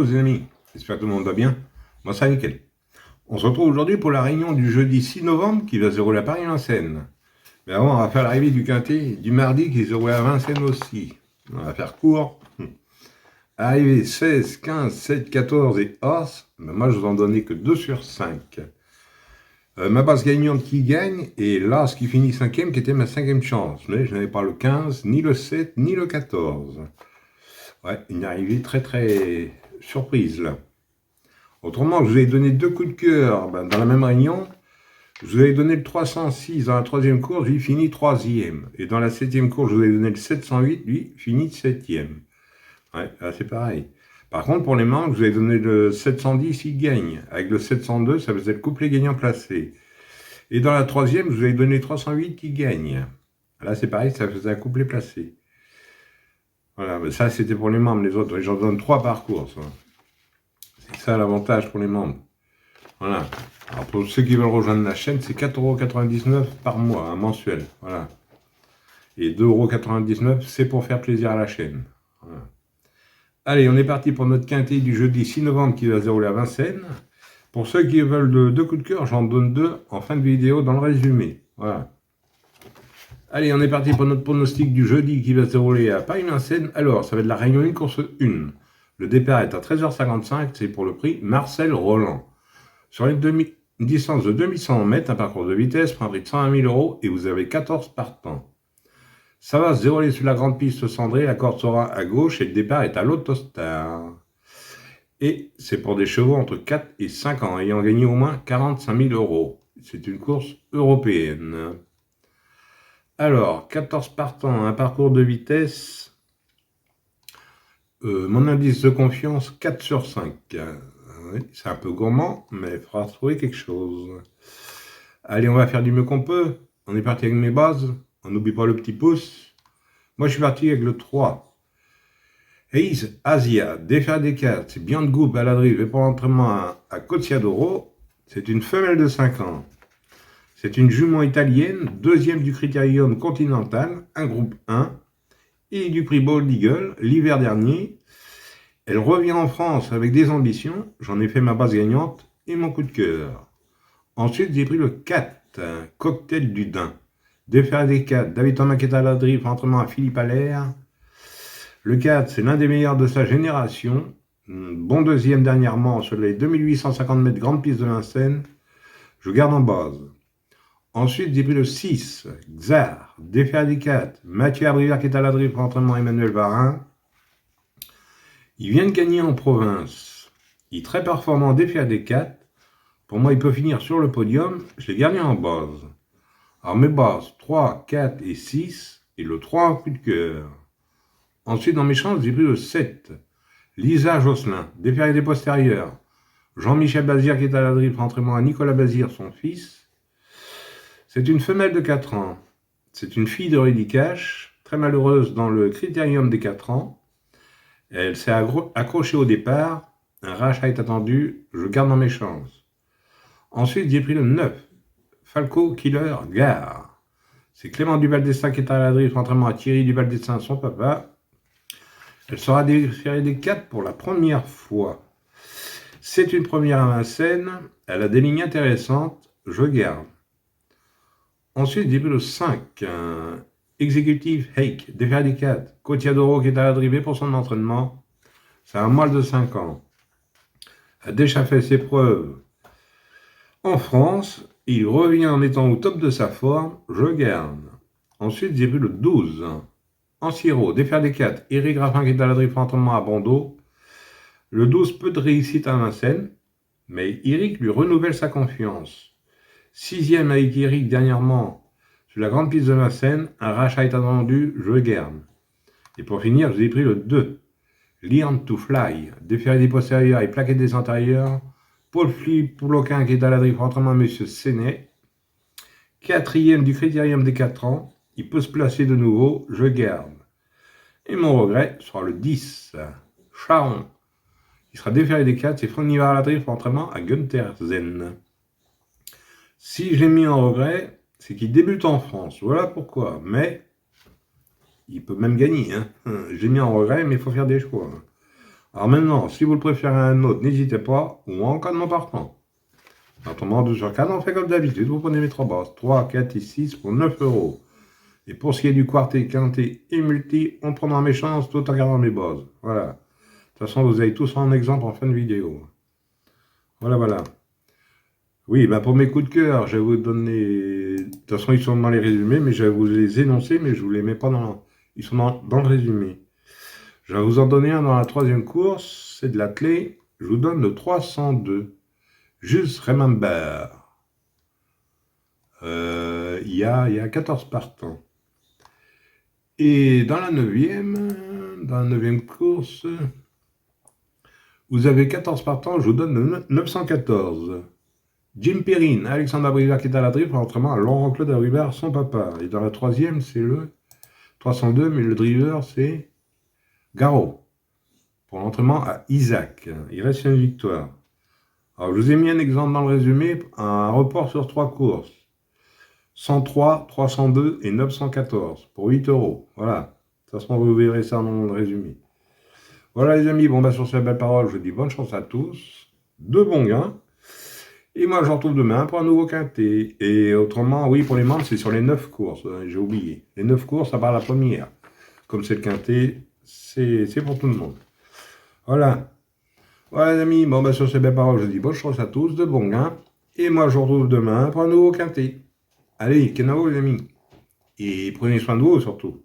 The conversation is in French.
tous les amis, j'espère que tout le monde va bien. Moi ça va nickel. On se retrouve aujourd'hui pour la réunion du jeudi 6 novembre qui va se dérouler à Paris-Vincennes. Mais avant on va faire l'arrivée du quintet du mardi qui se déroule à Vincennes aussi. On va faire court. Arrivée 16, 15, 7, 14 et As. Mais moi je vous en donnais que 2 sur 5. Ma base gagnante qui gagne et l'As qui finit 5e qui était ma 5e chance. Mais je n'avais pas le 15, ni le 7, ni le 14. Ouais, une arrivée très surprise là. Autrement, je vous ai donné 2 coups de cœur dans la même réunion. Je vous ai donné le 306 dans la 3e course, lui finit 3e. Et dans la 7e course, je vous ai donné le 708, lui finit 7e. Ouais, là c'est pareil. Par contre, pour les manques, je vous ai donné le 710, il gagne. Avec le 702, ça faisait le couplet gagnant placé. Et dans la 3e, je vous ai donné 308 qui gagne. Là c'est pareil, ça faisait un couplet placé. Voilà, mais ça c'était pour les membres, les autres, j'en donne 3 par course. C'est ça l'avantage pour les membres. Voilà. Alors pour ceux qui veulent rejoindre la chaîne, c'est 4,99 € par mois, un mensuel. Voilà. Et 2,99 €, c'est pour faire plaisir à la chaîne. Voilà. Allez, on est parti pour notre quintet du jeudi 6 novembre qui va se dérouler à Vincennes. Pour ceux qui veulent 2 coups de cœur, j'en donne 2 en fin de vidéo dans le résumé. Voilà. Allez, on est parti pour notre pronostic du jeudi qui va se dérouler à Paris-Vincennes. Alors, ça va être la réunion 1, course 1. Le départ est à 13h55, c'est pour le prix Marcel Roland. Sur une distance de 2100 mètres, un parcours de vitesse pour un prix de 120 000 € et vous avez 14 partants. Ça va se dérouler sur la grande piste cendrée, la corde sera à gauche et le départ est à l'Autostar. Et c'est pour des chevaux entre 4 et 5 ans ayant gagné au moins 45 000 €. C'est une course européenne. Alors, 14 partants, un parcours de vitesse. Mon indice de confiance, 4 sur 5. Oui, c'est un peu gourmand, mais il faudra trouver quelque chose. Allez, on va faire du mieux qu'on peut. On est parti avec mes bases. On n'oublie pas le petit pouce. Moi, je suis parti avec le 3. Ace Asia, défaire des 4. C'est bien de goût, baladrive et pour l'entraînement à Cocciadoro. C'est une femelle de 5 ans. C'est une jument italienne, 2e du Critérium Continental, un groupe 1, et du prix Bald Eagle l'hiver dernier. Elle revient en France avec des ambitions, j'en ai fait ma base gagnante et mon coup de cœur. Ensuite, j'ai pris le 4, Cocktail du Dain. Défaire des 4, David Maquetta à la drift, entraînement à Philippe Allaire. Le 4, c'est l'un des meilleurs de sa génération, bon 2e dernièrement sur les 2850 mètres grande piste de Vincennes. Je garde en base. Ensuite, j'ai pris le 6, Xar, défaire des 4, Mathieu Abrière qui est à la drift, entraînement Emmanuel Varin. Il vient de gagner en province. Il est très performant, défaire des 4. Pour moi, il peut finir sur le podium. Je l'ai gardé en base. Alors, mes bases, 3, 4 et 6. Et le 3 en coup de cœur. Ensuite, dans mes chances, j'ai pris le 7, Lisa Josselin, défaire des postérieurs. Jean-Michel Bazir qui est à la drift, entraînement à Nicolas Bazir, son fils. C'est une femelle de 4 ans. C'est une fille de Rudy Cash, très malheureuse dans le critérium des 4 ans. Elle s'est accrochée au départ. Un rachat est attendu. Je garde dans mes chances. Ensuite, j'ai pris le 9, Falco Killer Gare. C'est Clément Duvaldestin qui est à la drift, entraînement à Thierry Duvaldestin, son papa. Elle sera déférée des 4 pour la première fois. C'est une première à Vincennes. Elle a des lignes intéressantes. Je garde. Ensuite, j'ai pris le 5, Exécutif Hake, défaire des 4. Cocciadoro qui est à la drivée pour son entraînement. C'est un mâle de 5 ans. A déjà fait ses preuves en France. Il revient en étant au top de sa forme. Je garde. Ensuite, j'ai pris le 12, Anciro, défaire des 4. Eric Raffin qui est à la drift entraînement à Bordeaux. Le 12, peu de réussite à Vincennes. Mais Eric lui renouvelle sa confiance. 6e avec Eric dernièrement sur la grande piste de Vincennes, un rachat est attendu, je garde. Et pour finir, j'ai pris le 2, Learn to Fly, déféré des postérieurs et plaqué des antérieurs, Paul-Philippe Pouloquin qui est à la drift, entraînement Monsieur Sénet, 4e du critérium des 4 ans, il peut se placer de nouveau, je garde. Et mon regret sera le 10, Charon, il sera déféré des 4, c'est Franck Nivard à la drift, entraînement à Gunther Zen. Si je l'ai mis en regret, c'est qu'il débute en France. Voilà pourquoi. Mais il peut même gagner. J'ai mis en regret, mais il faut faire des choix. Alors maintenant, si vous le préférez à un autre, n'hésitez pas, ou en cas de non partant. Autrement, 2 sur 4, on fait comme d'habitude. Vous prenez mes 3 bases, 3, 4 et 6 pour 9 euros. Et pour ce qui est du quartet, quintet et multi, on prendra mes chances tout en gardant mes bases. Voilà. De toute façon, vous avez tous un exemple en fin de vidéo. Voilà, voilà. Oui, bah pour mes coups de cœur, je vais vous donner... De toute façon, ils sont dans les résumés, mais je vais vous les énoncer, mais je ne vous les mets pas dans... Ils sont dans le résumé. Je vais vous en donner un dans la 3e course, c'est de la clé. Je vous donne le 302. Just Remember. Il y a 14 partants. Et dans la 9e course, vous avez 14 partants, je vous donne le 914. Jim Perrine, Alexandre Abrivard qui est à la drift, autrement à Laurent-Claude Abrivard, son papa. Et dans la 3e, c'est le 302, mais le driver, c'est Garo. Pour l'entraînement à Isaac. Il reste une victoire. Alors, je vous ai mis un exemple dans le résumé, un report sur 3 courses. 103, 302 et 914 pour 8 euros. Voilà. De toute façon, vous verrez ça dans le résumé. Voilà les amis, bon bah sur ces belles paroles, je vous dis bonne chance à tous, de bons gains. Et moi je vous retrouve demain pour un nouveau quintet. Et autrement, oui, pour les membres, c'est sur les 9 courses, j'ai oublié. Les 9 courses, ça part la première. Comme c'est le quintet, c'est pour tout le monde. Voilà. Voilà les amis, bon bah sur ces belles paroles, je vous dis bonne chance à tous, de bons gains. Et moi je vous retrouve demain pour un nouveau quintet. Allez, kenavo les amis. Et prenez soin de vous surtout.